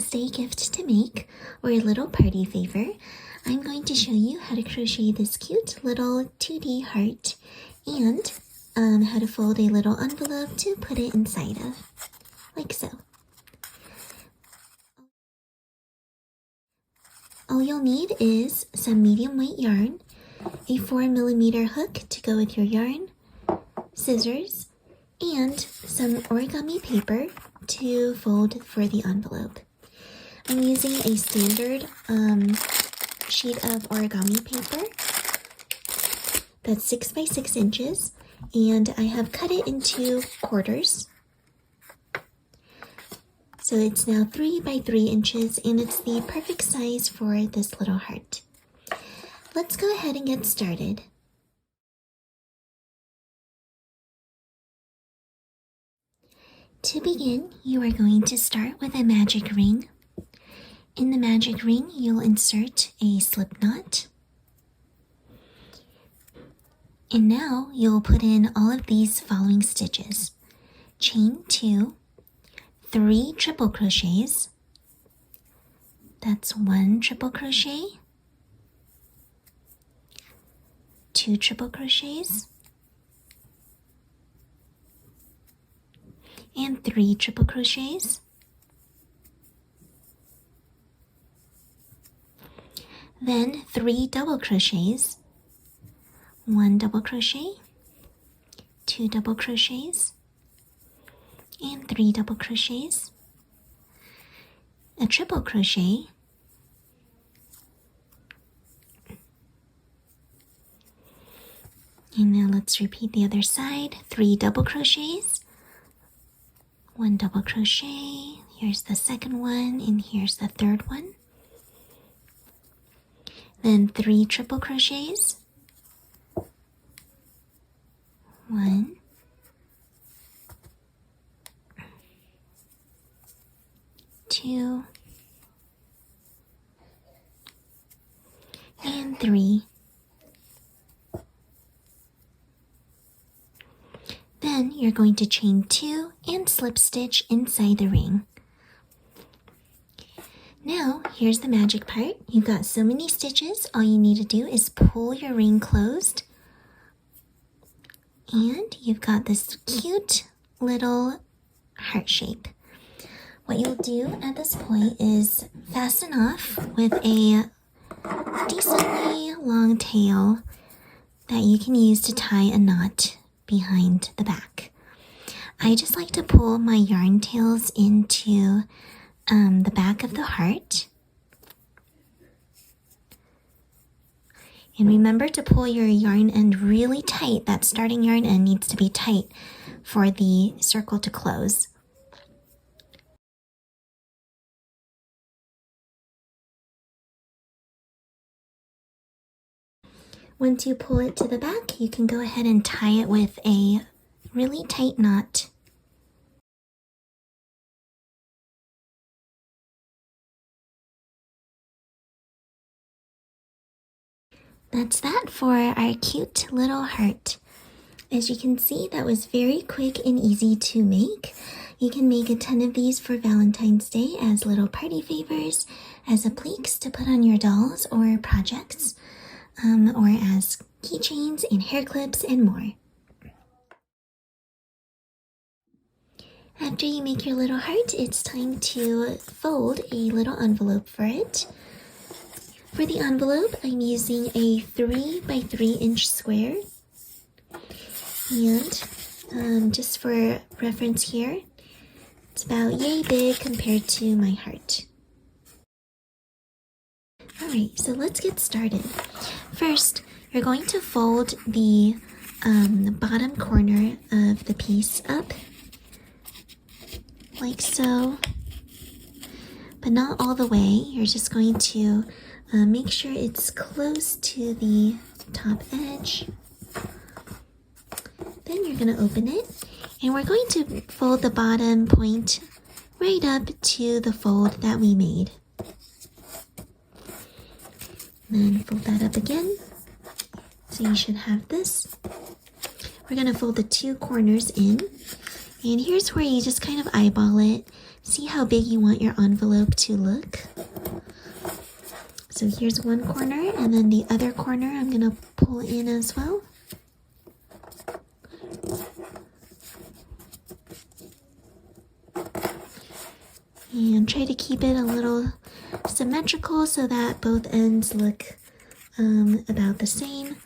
Day gift to make or a little party favor, I'm going to show you how to crochet this cute little 2D heart and how to fold a little envelope to put it inside of, like so. All you'll need is some medium weight yarn, a 4mm hook to go with your yarn, scissors, and some origami paper to fold for the envelope. I'm using a standard sheet of origami paper that's 6 by 6 inches, and I have cut it into quarters. So it's now 3 by 3 inches, and it's the perfect size for this little heart. Let's go ahead and get started. To begin, you are going to start with a magic ring. In the magic ring, you'll insert a slip knot. And now you'll put in all of these following stitches. Chain 2, 3 triple crochets. That's 1 triple crochet, 2 triple crochets, and 3 triple crochets. Then 3 double crochets, 1 double crochet, 2 double crochets, and 3 double crochets, a triple crochet, and now let's repeat the other side. 3 double crochets, 1 double crochet, here's the second one, and here's the third one. Then 3 triple crochets, 1, 2, and 3. Then you're going to chain 2 and slip stitch inside the ring. Now, here's the magic part. You've got so many stitches, all you need to do is pull your ring closed. And you've got this cute little heart shape. What you'll do at this point is fasten off with a decently long tail that you can use to tie a knot behind the back. I just like to pull my yarn tails into the back of the heart. And remember to pull your yarn end really tight. That starting yarn end needs to be tight for the circle to close. Once you pull it to the back, you can go ahead and tie it with a really tight knot. That's that for our cute little heart. As you can see, that was very quick and easy to make. You can make a ton of these for Valentine's Day as little party favors, as appliques to put on your dolls or projects, or as keychains and hair clips and more. After you make your little heart, it's time to fold a little envelope for it. For the envelope, I'm using a 3 by 3 inch square. And just for reference here, it's about yay big compared to my heart. Alright, so let's get started. First, you're going to fold the bottom corner of the piece up, like so, but not all the way. You're just going to make sure it's close to the top edge. Then you're going to open it, and we're going to fold the bottom point right up to the fold that we made. Then fold that up again. So you should have this. We're going to fold the 2 corners in, and here's where you just kind of eyeball it. see how big you want your envelope to look. So here's one corner, and then the other corner I'm going to pull in as well. And try to keep it a little symmetrical so that both ends look about the same.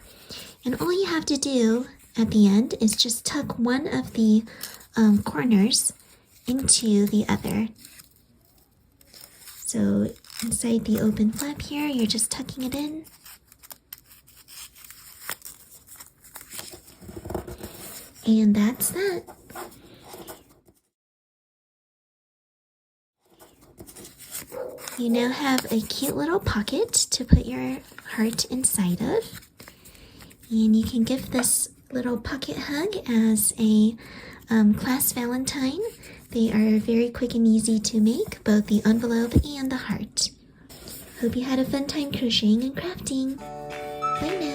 And all you have to do at the end is just tuck one of the corners into the other. So inside the open flap here, you're just tucking it in. And that's that. You now have a cute little pocket to put your heart inside of. And you can give this little pocket hug as a class Valentine. They are very quick and easy to make, both the envelope and the heart. Hope you had a fun time crocheting and crafting. Bye now.